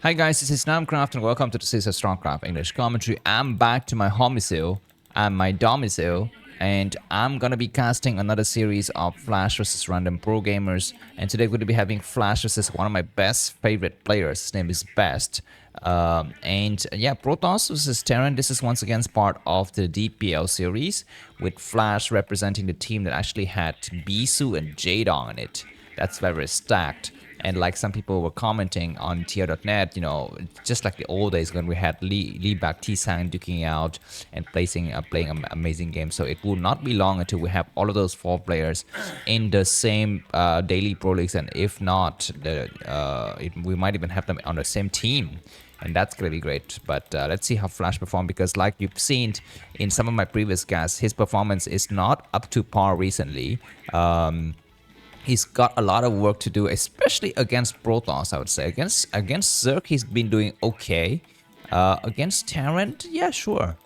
Hi guys, this is Namcraft and welcome to the Season Starcraft English commentary. I'm back to my homicile and my domicile, and I'm gonna be casting another series of Flash vs Random Pro Gamers. And today we're gonna be having Flash versus one of my best favorite players. His name is Best. Yeah, Protoss versus Terran. This is once again part of the DPL series with Flash representing the team that actually had Bisu and Jadong in it. That's very stacked. And like some people were commenting on tier.net, you know, just like the old days when we had Lee Bak T-Sang duking out and playing amazing games. So it will not be long until we have all of those 4 players in the same daily pro leagues, and if not, we might even have them on the same team. And that's gonna be great. But let's see how Flash perform, because like you've seen in some of my previous casts, his performance is not up to par recently. He's got a lot of work to do, especially against Protoss, I would say. Against Zerg, he's been doing okay. Against Terran, yeah, sure.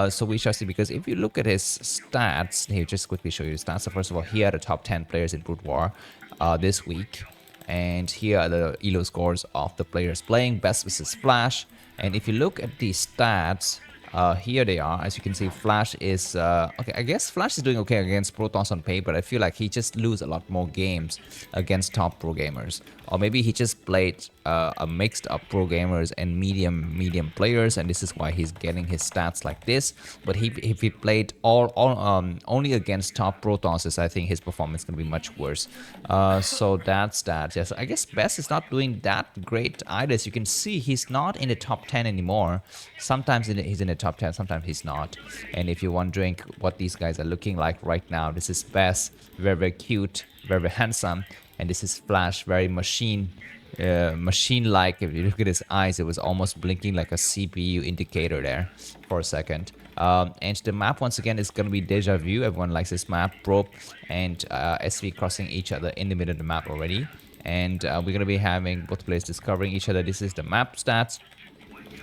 So we shall see, because if you look at his stats, here, just quickly show you the stats. So first of all, here are the top 10 players in broodwar this week. And here are the ELO scores of the players playing Best versus Flash. And if you look at the stats, here they are. As you can see, Flash is okay. I guess Flash is doing okay against Protoss on paper. I feel like he just lose a lot more games against top pro gamers, or maybe he just played a mixed up pro gamers and medium players, and this is why he's getting his stats like this. But if he played only against top Protosses, I think his performance is gonna be much worse. So that's that. Yes, I guess Best is not doing that great either. As you can see, he's not in the top 10 anymore. Sometimes he's in the top 10, sometimes he's not. And if you're wondering what these guys are looking like right now, this is Best, very cute, very handsome, and this is Flash, very machine-like. If you look at his eyes, it was almost blinking like a CPU indicator there for a second. And the map once again is going to be Deja Vu. Everyone likes this map. Probe and SV crossing each other in the middle of the map already. And we're going to be having both players discovering each other. This is the map stats.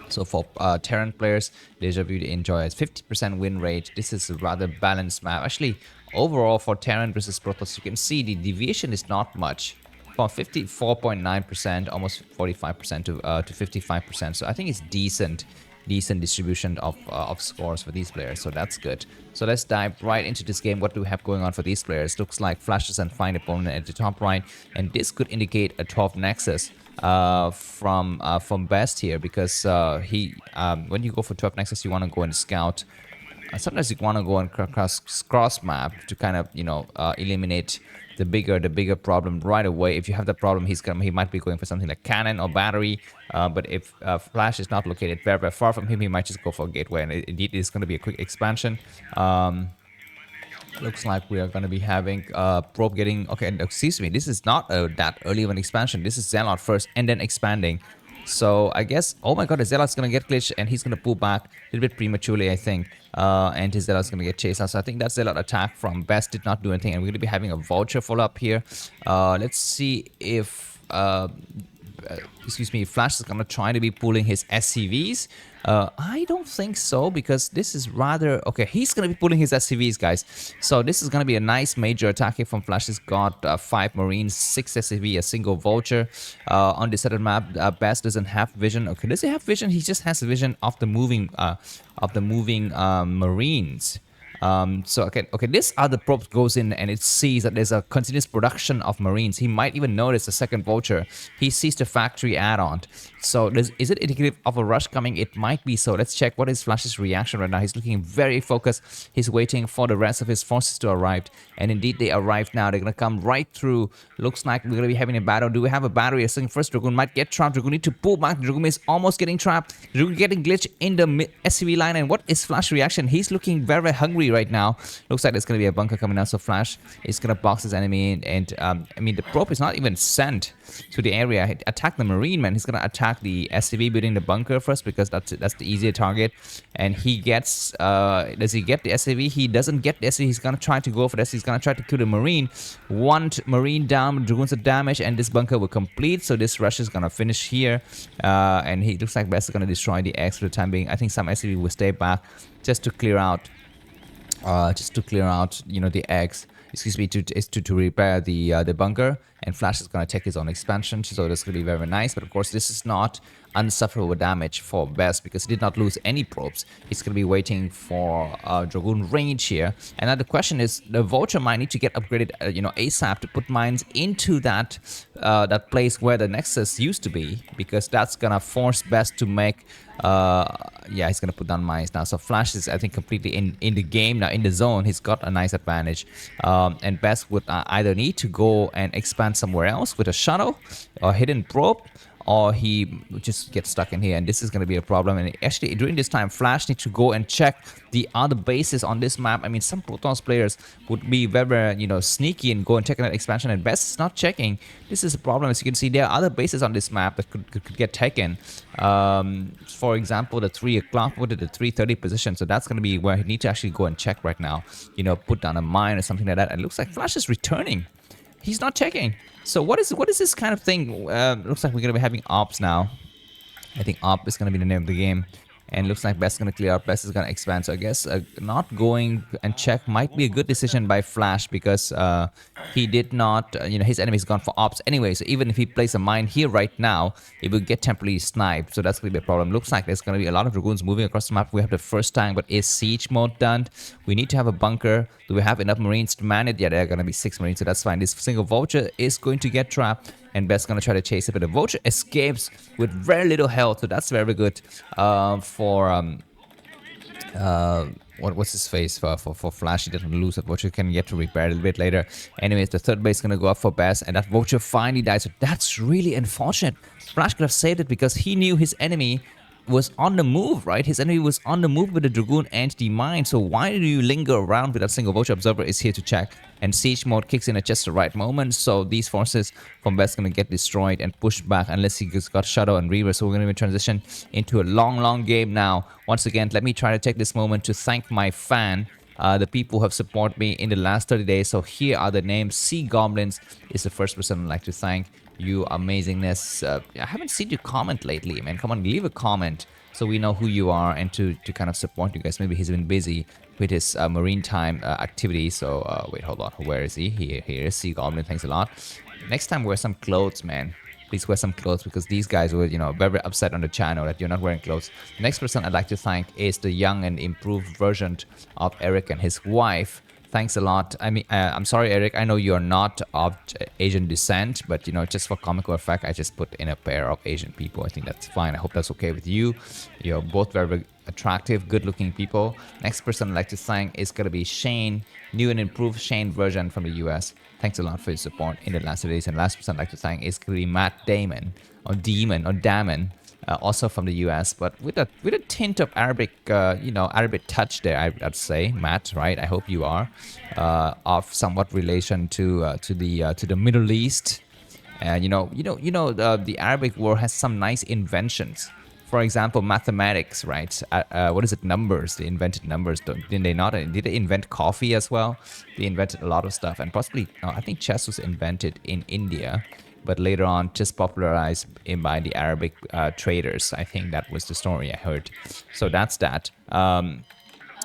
So for Terran players, Deja Vu enjoys 50% win rate. This is a rather balanced map. Actually, overall for Terran versus Protoss, you can see the deviation is not much. From 54.9%, almost 45% to 55%. So I think it's decent distribution of scores for these players. So that's good. So let's dive right into this game. What do we have going on for these players? Looks like Flash doesn't find opponent at the top right, and this could indicate a 12 Nexus from Best here, because when you go for 12 Nexus, you want to go and scout. Sometimes you want to go and cross map to kind of, you know, eliminate the bigger problem right away. If you have the problem, he might be going for something like cannon or battery. But if Flash is not located very far from him, he might just go for a gateway, and indeed it's going to be a quick expansion. Looks like we are going to be having Probe getting... Okay, excuse me, this is not that early of an expansion. This is Zealot first and then expanding. So I guess... Oh my god, the Zealot's going to get glitched and he's going to pull back a little bit prematurely, I think. And his Zealot's going to get chased out. So I think that Zealot attack from Best did not do anything. And we're going to be having a Vulture follow-up here. Let's see if... excuse me, Flash is gonna try to be pulling his SCVs. I don't think so, because this is rather... Okay, he's gonna be pulling his SCVs, guys. So this is gonna be a nice major attack here from Flash. He's got 5 Marines, 6 SCV, a single Vulture. On this other map, Best doesn't have vision. Okay, does he have vision? He just has vision of the moving Marines. So okay, this other probe goes in and it sees that there's a continuous production of Marines. He might even notice a second Vulture. He sees the factory add-on. So is it indicative of a rush coming? It might be so. Let's check what is Flash's reaction right now. He's looking very focused. He's waiting for the rest of his forces to arrive. And indeed, they arrived now. They're going to come right through. Looks like we're going to be having a battle. Do we have a battery? I think first Dragoon might get trapped. Dragoon need to pull back. Dragoon is almost getting trapped. Dragoon getting glitched in the SCV line. And what is Flash's reaction? He's looking very hungry right now. Looks like there's going to be a bunker coming out. So Flash is going to box his enemy in. And I mean, the probe is not even sent to the area. He attacked the Marine, man. He's going to attack the SCV building the bunker first, because that's the easier target. And he gets... does he get the SCV? He doesn't get the SCV. He's going to try to go for this. He's going to try to kill the Marine. One Marine down, Dragoons are damaged, and this bunker will complete. So this rush is going to finish here. And he looks like Best is going to destroy the X for the time being. I think some SCV will stay back just to clear out you know, the eggs. Excuse me, to repair the bunker. And Flash is going to take his own expansion, so that's going to be very nice. But of course, this is not unsufferable damage for Best because he did not lose any probes. He's going to be waiting for Dragoon range here. And now the question is, the Vulture might need to get upgraded, ASAP to put mines into that that place where the Nexus used to be, because that's gonna force Best to make yeah, he's gonna put down mines now. So Flash is, I think, completely in the game now, in the zone. He's got a nice advantage, and Best would either need to go and expand somewhere else with a shuttle or hidden probe, or he just gets stuck in here, and this is going to be a problem. And actually, during this time, Flash needs to go and check the other bases on this map. I mean, some Protoss players would be very, sneaky and go and check that expansion, and Best is not checking. This is a problem. As you can see, there are other bases on this map that could get taken. For example, the 3 o'clock, what is the 3:30 position? So that's going to be where he needs to actually go and check right now. Put down a mine or something like that. And it looks like Flash is returning. He's not checking. So what is this kind of thing? Looks like we're gonna be having ops now. I think op is gonna be the name of the game. And looks like Best is gonna clear out. Best is gonna expand. So I guess not going and check might be a good decision by Flash, because he did not, his enemy's gone for ops anyway. So even if he plays a mine here right now, it will get temporarily sniped. So that's gonna be a problem. Looks like there's gonna be a lot of Dragoons moving across the map. We have the first tank, but is siege mode done? We need to have a bunker. Do we have enough Marines to man it? Yeah, there are gonna be 6 Marines, so that's fine. This single Vulture is going to get trapped, and Best's gonna try to chase it, but the Vulture escapes with very little health, so that's very good for what's his face for Flash. He doesn't lose that Vulture, can get to repair a little bit later. Anyways, the third base is gonna go up for Best, and that Vulture finally dies. So that's really unfortunate. Flash could have saved it because he knew his enemy was on the move, right? His enemy was on the move with the Dragoon and the mine. So why do you linger around with that single Vulture? Observer is here to check, and siege mode kicks in at just the right moment. So these forces from West gonna get destroyed and pushed back unless he just got Shadow and Reaver. So we're gonna transition into a long game now. Once again, let me try to take this moment to thank my fan, the people who have supported me in the last 30 days. So here are the names. Sea Goblins is the first person I'd like to thank. You amazingness. I haven't seen you comment lately, man. Come on, leave a comment so we know who you are, and to kind of support you guys. Maybe he's been busy with his marine time activity. So wait, hold on. Where is he? Here is Sea Goblin. Thanks a lot. Next time, wear some clothes, man. Please wear some clothes, because these guys were, very upset on the channel that you're not wearing clothes. The next person I'd like to thank is the young and improved version of Eric and his wife. Thanks a lot. I mean, I'm sorry, Eric. I know you're not of Asian descent, but just for comical effect, I just put in a pair of Asian people. I think that's fine. I hope that's okay with you. You're both very attractive, good-looking people. Next person I'd like to thank is gonna be Shane, new and improved Shane version from the US. Thanks a lot for your support in the last days. And last person I'd like to thank is gonna be Matt Damon, or Damon. Also from the US, but with a tint of Arabic, Arabic touch there, I'd say, Matt, right? I hope you are of somewhat relation to the Middle East. The Arabic world has some nice inventions. For example, mathematics, right? What is it? Numbers. They invented numbers. Did they not? Did they invent coffee as well? They invented a lot of stuff, and possibly, I think chess was invented in India, but later on just popularized by the Arabic traders. I think that was the story I heard. So that's that.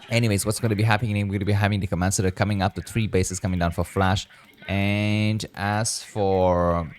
Anyways, what's going to be happening? We're going to be having the commands that are coming up, the 3 bases coming down for Flash. And as for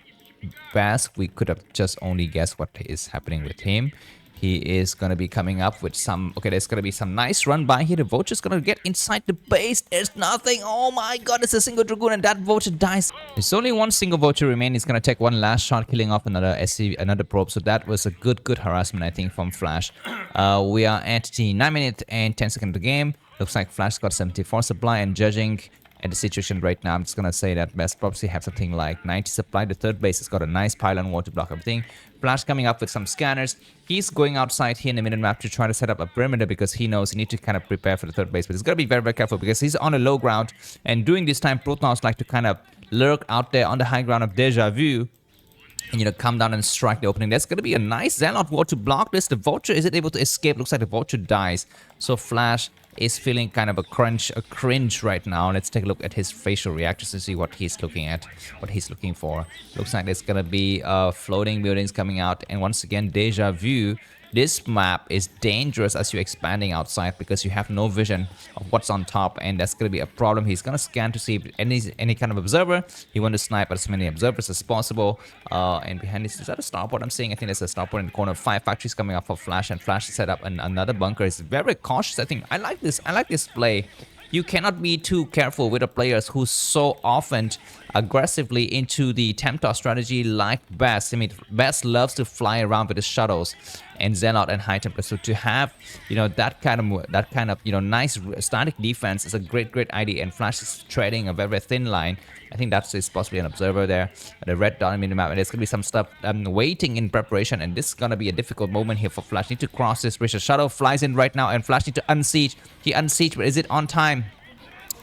Bask, we could have just only guessed what is happening with him. He is going to be coming up with some... Okay, there's going to be some nice run by here. The Vulture's going to get inside the base. There's nothing. Oh my god, it's a single Dragoon, and that Vulture dies. There's only one single Vulture remaining. He's going to take one last shot, killing off another another probe. So that was a good harassment, I think, from Flash. We are at the 9 minute and 10 second of the game. Looks like Flash got 74 supply, and judging at the situation right now, I'm just gonna say that Best probably have something like 90 supply. The third base has got a nice pylon wall to block everything. Flash coming up with some scanners. He's going outside here in the minimap to try to set up a perimeter, because he knows he needs to kind of prepare for the third base. But he's got to be very careful, because he's on a low ground, and during this time, Protoss like to kind of lurk out there on the high ground of Deja Vu, and come down and strike the opening. There's going to be a nice Zelle wall to block this. The Vulture isn't able to escape. Looks like the Vulture dies. So Flash is feeling kind of a cringe right now. Let's take a look at his facial reactions to see what he's looking at, what he's looking for. Looks like there's gonna be floating buildings coming out, and once again Deja Vu this map is dangerous as you're expanding outside because you have no vision of what's on top, and that's going to be a problem. He's going to scan to see if any kind of observer. He wants to snipe as many observers as possible. And behind this, is that a starport I'm seeing? I think there's a starport in the corner. 5 factories coming up for Flash, and Flash set up another bunker. Is very cautious. I think I like this play. You cannot be too careful with the players who so often aggressively into the Temptar strategy like Best. I mean, Best loves to fly around with his shuttles and Zelle and High Templar. So to have, that kind of nice static defense is a great idea. And Flash is treading a very thin line. I think that's possibly an observer there. The red dot in the map, and there's gonna be some stuff waiting in preparation. And this is gonna be a difficult moment here for Flash. Need to cross this bridge. The shuttle flies in right now, and Flash need to unsiege. He unsieged, but is it on time?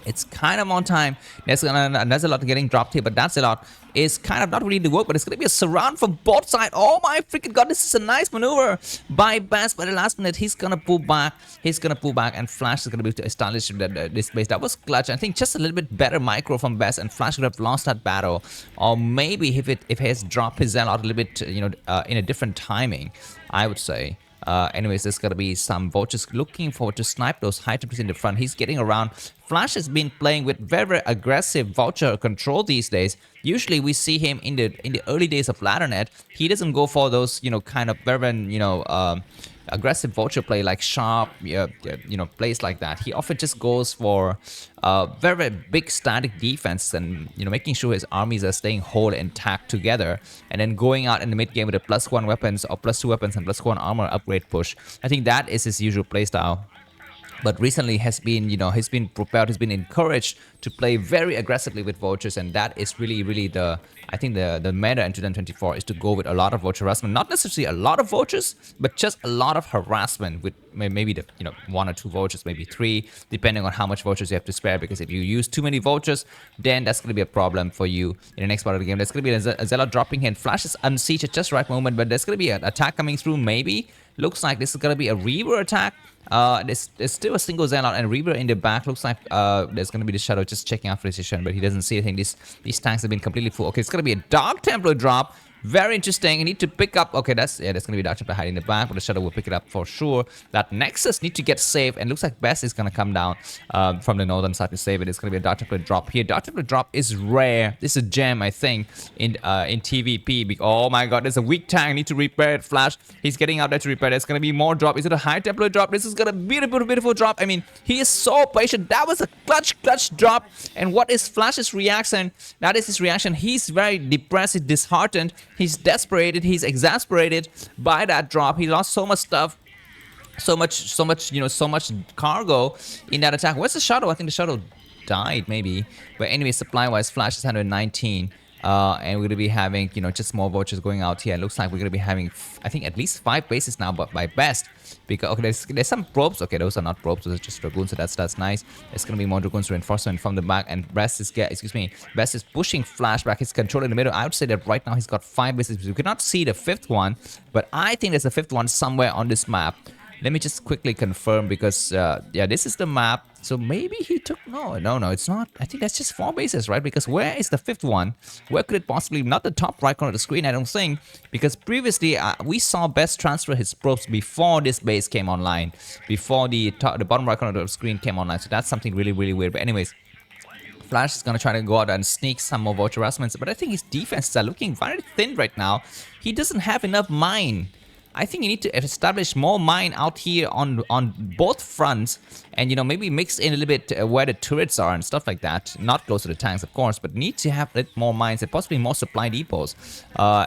It's kind of on time. There's a lot getting dropped here, but that's a lot. Is kind of not really to work, but it's going to be a surround from both sides. Oh my freaking god, this is a nice maneuver by Best. But at the last minute, he's going to pull back. And Flash is going to be to establish this base. That was clutch. I think just a little bit better micro from Best, and Flash would have lost that battle. Or maybe if he has dropped his Zelle out a little bit, in a different timing, I would say. Anyways, there's gonna be some vultures looking forward to snipe those high tempers in the front. He's getting around. Flash has been playing with very aggressive vulture control these days. Usually we see him in the early days of Laddernet. He doesn't go for those kind of very aggressive vulture play like sharp plays like that. He often just goes for very big static defense and making sure his armies are staying whole and intact together, and then going out in the mid game with a +1 weapons or +2 weapons and +1 armor upgrade push. I think that is his usual playstyle. But recently has been, he's been propelled, he's been encouraged to play very aggressively with vultures, and that is really I think the meta in 2024 is to go with a lot of vulture harassment. Not necessarily a lot of vultures, but just a lot of harassment with maybe the 1 or 2 vultures, maybe 3, depending on how much vultures you have to spare. Because if you use too many vultures, then that's going to be a problem for you in the next part of the game. There's going to be a Zelle dropping here, and Flash is unsieged at just right moment, but there's going to be an attack coming through. Maybe looks like this is going to be a Reaver attack. There's still a single Zelle and Reaver in the back. Looks like there's going to be the Shadow just checking out for decision, but he doesn't see anything. These tanks have been completely full. Okay, it's going to be a Dark Templar drop. Very interesting. You need to pick up. Okay, there's going to be Dark Templar hiding in the back, but the Shadow will pick it up for sure. That Nexus need to get safe, and looks like Best is going to come down from the northern side to save it. It's going to be a Dark Templar drop here. Dark Templar drop is rare. This is a gem, I think, in TvP. Oh my god, there's a weak tank. Need to repair it. Flash, he's getting out there to repair it. There's going to be more drop. Is it a High Templar drop? This is going to be a beautiful drop. I mean, he is so patient. That was a clutch drop. And what is Flash's reaction? That is his reaction. He's very depressed, he's disheartened. He's desperate, he's exasperated by that drop. He lost so much stuff, so much cargo in that attack. Where's the Shadow? I think the Shadow died maybe. But anyway, supply-wise, Flash is 119. And we're going to be having, just more vultures going out here. It looks like we're going to be having, I think, at least 5 bases now, but by Best. Because, okay, there's some probes. Okay, those are not probes, those are just Dragoons, so that's nice. There's going to be more Dragoons reinforcement from the back, and Best is pushing Flash back. His control in the middle. I would say that right now he's got 5 bases. We cannot see the 5th one, but I think there's a 5th one somewhere on this map. Let me just quickly confirm, because yeah, this is the map. So maybe he took, no, it's not. I think that's just 4 bases, right? Because where is the 5th one? Where could it possibly, not the top right corner of the screen, I don't think. Because previously, we saw Best transfer his probes before this base came online. Before the bottom right corner of the screen came online. So that's something really weird. But anyways, Flash is going to try to go out and sneak some more vulture harassments. But I think his defenses are looking very thin right now. He doesn't have enough mine. I think you need to establish more mine out here on both fronts, and maybe mix in a little bit where the turrets are and stuff like that. Not close to the tanks, of course, but need to have a little more mines and possibly more supply depots.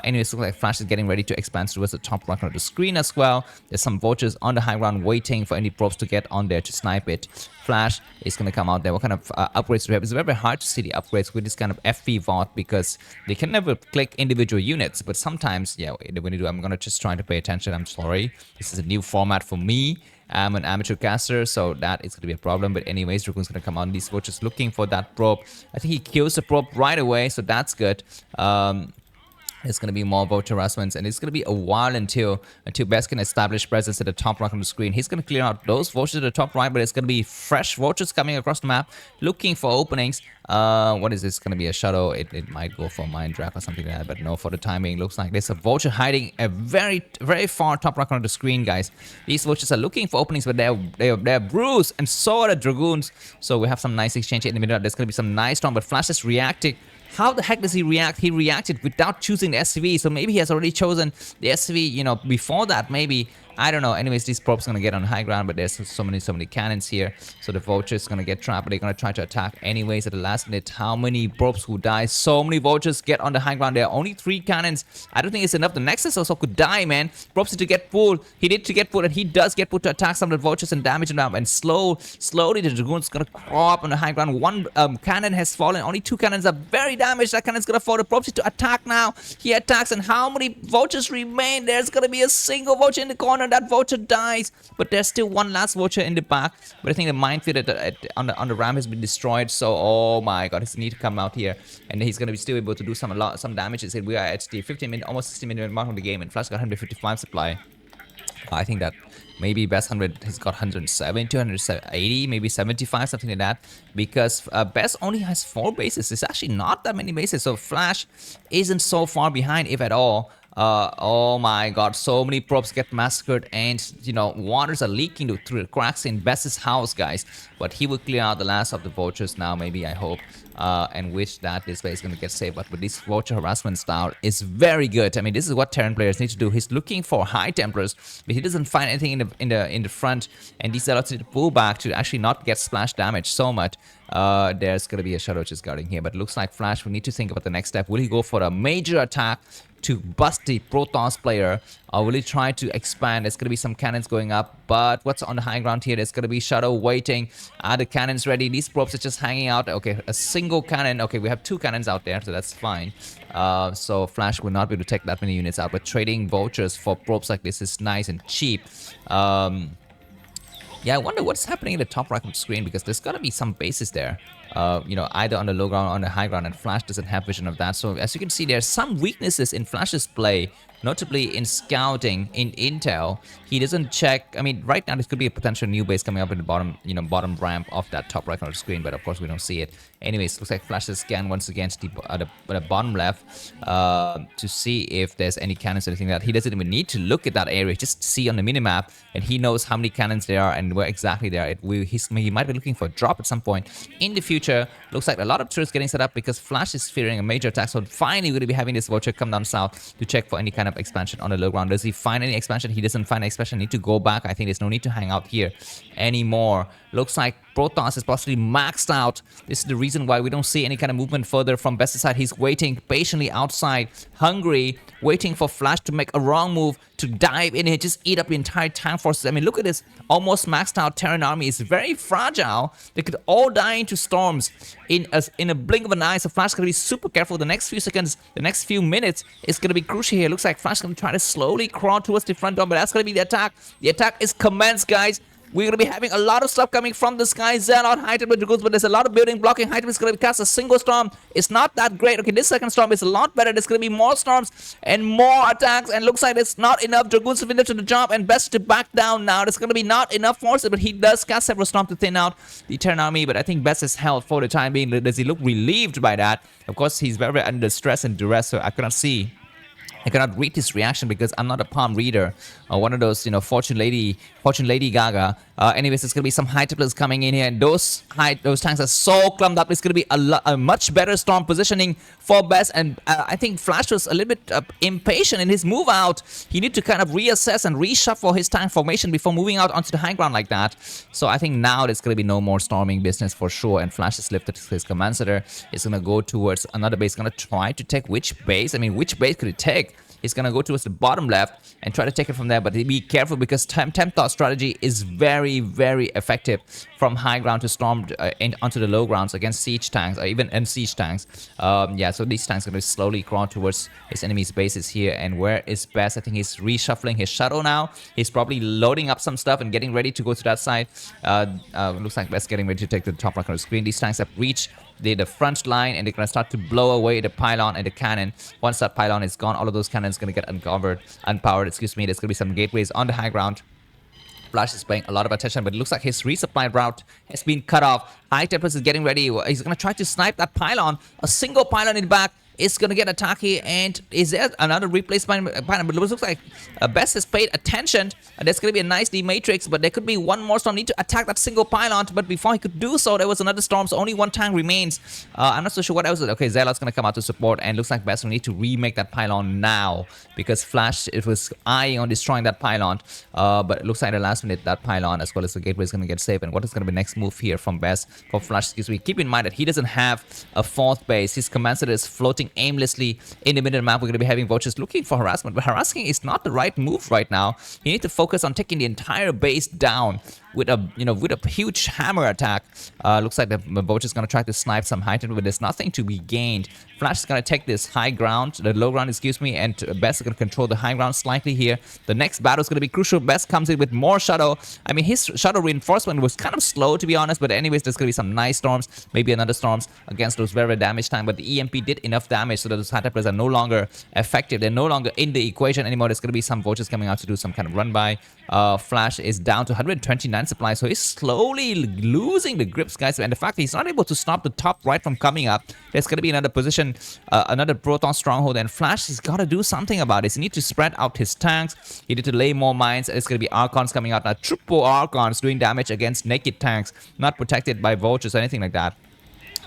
Anyways, looks like Flash is getting ready to expand towards the top right corner of the screen as well. There's some vultures on the high ground waiting for any probes to get on there to snipe it. Flash is going to come out there. What kind of upgrades do we have? It's very hard to see the upgrades with this kind of FPVOD because they can never click individual units. But sometimes, yeah, when you do, I'm going to just try to pay attention. I'm sorry. This is a new format for me. I'm an amateur caster, so that is going to be a problem. But anyways, Dragoon's going to come on. These vultures looking for that probe. I think he kills the probe right away, so that's good. There's going to be more vote harassments, and it's going to be a while until Best can establish presence at the top right of the screen. He's going to clear out those vouchers at the top right, but it's going to be fresh vouchers coming across the map, looking for openings. What is this going to be? A shadow? It might go for Mind Drag or something like that, but no, for the time being, looks like there's a vulture hiding a very far top right of the screen, guys. These vultures are looking for openings, but they're bruised, and so are the dragoons. So we have some nice exchange in the middle. There's going to be some nice storm, but Flash is reacting. How the heck does he react? He reacted without choosing the SCV, so maybe he has already chosen the SCV, you know, before that, maybe. I don't know. Anyways, these probes are going to get on high ground, but there's so many cannons here. So the vultures going to get trapped, but they're going to try to attack anyways at the last minute. How many probes will die? So many vultures get on the high ground. There are only 3 cannons. I don't think it's enough. The Nexus also could die, man. Probes need to get pulled. He did to get pulled, and he does get pulled to attack some of the vultures and damage them. And slowly the Dragoon's going to crawl up on the high ground. One cannon has fallen. Only 2 cannons are very damaged. That cannon's going to fall. The probes need to attack now. He attacks, and how many vultures remain? There's going to be a single vulture in the corner. That vulture dies, but there's still one last vulture in the back. But I think the minefield on the ramp has been destroyed. So, oh my god, he needs to come out here, and he's going to be still able to do some damages. We are at the 15-minute, almost 60-minute mark of the game, and Flash got 155 supply. I think that maybe Best 100 has got 170, 280, maybe 75, something like that. Because Best only has 4 bases. It's actually not that many bases. So Flash isn't so far behind, if at all. Oh my god, so many probes get massacred, and you know, waters are leaking through the cracks in Best's house, guys. But he will clear out the last of the vultures now, maybe, I hope. And wish that this way is going to get saved. But with this vulture harassment style is very good. I mean, this is what Terran players need to do. He's looking for high Templars, but he doesn't find anything in the front, and these Zealots need to pull back to actually not get splash damage so much. There's going to be a Shadow just guarding here, but it looks like Flash, we need to think about the next step. Will he go for a major attack to bust the Protoss player, or will he try to expand? There's going to be some cannons going up, but what's on the high ground here? There's going to be Shadow waiting. Are the cannons ready? These probes are just hanging out. Okay, a single cannon. Okay, we have 2 cannons out there, so that's fine. So Flash will not be able to take that many units out, but trading vultures for probes like this is nice and cheap. Yeah, I wonder what's happening in the top right of the screen, because there's got to be some bases there. You know, either on the low ground or on the high ground, and Flash doesn't have vision of that. So as you can see, there's some weaknesses in Flash's play, notably in scouting, in intel. He doesn't check. I mean, right now this could be a potential new base coming up in the bottom, you know, bottom ramp of that top right corner of the screen, but of course we don't see it. Anyways, looks like Flash's scan once again to the bottom left to see if there's any cannons or anything like that. He doesn't even need to look at that area, just see on the minimap, and he knows how many cannons there are and where exactly they are. He might be looking for a drop at some point in the future. Looks like a lot of turrets getting set up because Flash is fearing a major attack. So finally, we're going to be having this vulture come down south to check for any kind of expansion on the low ground. Does he find any expansion? He doesn't find any expansion. Need to go back. I think there's no need to hang out here anymore. Looks like Protoss is possibly maxed out. This is the reason why we don't see any kind of movement further from Best's side. He's waiting patiently outside, hungry, waiting for Flash to make a wrong move, to dive in and just eat up the entire tank forces. I mean, look at this almost maxed out Terran army. It's very fragile. They could all die into storms in a blink of an eye. So Flash is going to be super careful. The next few seconds, the next few minutes is going to be crucial here. Looks like Flash is going to try to slowly crawl towards the front door, but that's going to be the attack. The attack is commenced, guys. We're going to be having a lot of stuff coming from the sky. Zelle out high temp Dragoons, but there's a lot of building blocking. High temp is going to cast a single storm. It's not that great. Okay, this second storm is a lot better. There's going to be more storms and more attacks, and looks like there's not enough Dragoons to finish the job, and Best to back down now. There's going to be not enough forces, but he does cast several storms to thin out the Terran army, but I think Best is held for the time being. Does he look relieved by that? Of course, he's very under stress and duress, so I cannot read his reaction because I'm not a palm reader or one of those, you know, Fortune Lady Gaga. Anyways, there's gonna be some high templars coming in here, and those tanks are so clumped up. It's gonna be a much better storm positioning for Best, and I think Flash was a little bit impatient in his move out. He need to kind of reassess and reshuffle his tank formation before moving out onto the high ground like that. So I think now there's gonna be no more storming business for sure, and Flash has lifted his command center. It's gonna go towards another base. Gonna try to take which base? I mean, which base could it take? He's going to go towards the bottom left and try to take it from there, but be careful because temp thought strategy is very, very effective from high ground to storm onto the low grounds against siege tanks or even siege tanks. Yeah, so these tanks are going to slowly crawl towards his enemy's bases here. And where is Best? I think he's reshuffling his shuttle now. He's probably loading up some stuff and getting ready to go to that side. Looks like Best getting ready to take the top right of the screen. These tanks have reached the front line, and they're going to start to blow away the pylon and the cannon. Once that pylon is gone, all of those cannons going to get unpowered, excuse me. There's going to be some gateways on the high ground. Flash is paying a lot of attention, but it looks like his resupply route has been cut off. High Templars is getting ready. He's going to try to snipe that pylon. A single pylon in the back is going to get attacked here. And is there another replacement pylon? But it looks like Best has paid attention. And there's going to be a nice D-Matrix, but there could be one more storm. Need to attack that single pylon. But before he could do so, there was another storm. So only one tank remains. I'm not so sure what else. Okay, Zelle's going to come out to support. And looks like Best will need to remake that pylon now, because Flash, it was eyeing on destroying that pylon. But it looks like at the last minute, that pylon as well as the gateway is going to get saved. And what is going to be next move here from Best for Flash? Excuse me. Keep in mind that he doesn't have a fourth base. His command center is floating aimlessly in the middle of the map. We're going to be having vultures looking for harassment, but harassing is not the right move right now. You need to focus on taking the entire base down with a huge hammer attack. Looks like the vulture is going to try to snipe some high tempo, but there's nothing to be gained. Flash is going to take this high ground, the low ground, excuse me, and Best is going to control the high ground slightly here. The next battle is going to be crucial. Best comes in with more shadow. I mean, his shadow reinforcement was kind of slow, to be honest, but anyways, there's going to be some nice storms, maybe another storms against those very damage time, but the EMP did enough damage so that those high templars are no longer effective. They're no longer in the equation anymore. There's going to be some vultures coming out to do some kind of run by. Flash is down to 129 supplies, so he's slowly losing the grips, guys. And the fact that he's not able to stop the top right from coming up, there's going to be another position, another Protoss stronghold, and Flash has got to do something about this. He needs to spread out his tanks. He need to lay more mines. It's going to be Archons coming out now. Triple Archons doing damage against naked tanks, not protected by vultures or anything like that.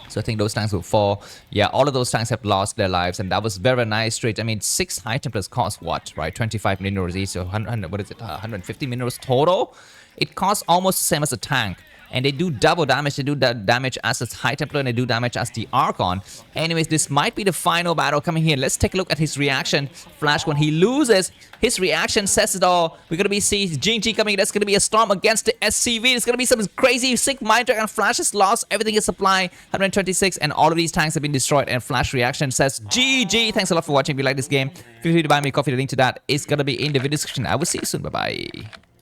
So I think those tanks will fall. Yeah, all of those tanks have lost their lives, and that was very nice trade. I mean, 6 high templars cost what, right? 25 minerals each, so 100, what is it? 150 minerals total. It costs almost the same as a tank. And they do double damage. They do damage as a High Templar, and they do damage as the Archon. Anyways, this might be the final battle coming here. Let's take a look at his reaction. Flash, when he loses, his reaction says it all. We're going to be seeing GG coming. There's going to be a storm against the SCV. There's going to be some crazy sick mind track, and Flash has lost everything in supply. 126, and all of these tanks have been destroyed. And Flash reaction says GG. Thanks a lot for watching. If you like this game, feel free to buy me a coffee. The link to that is going to be in the video description. I will see you soon. Bye-bye.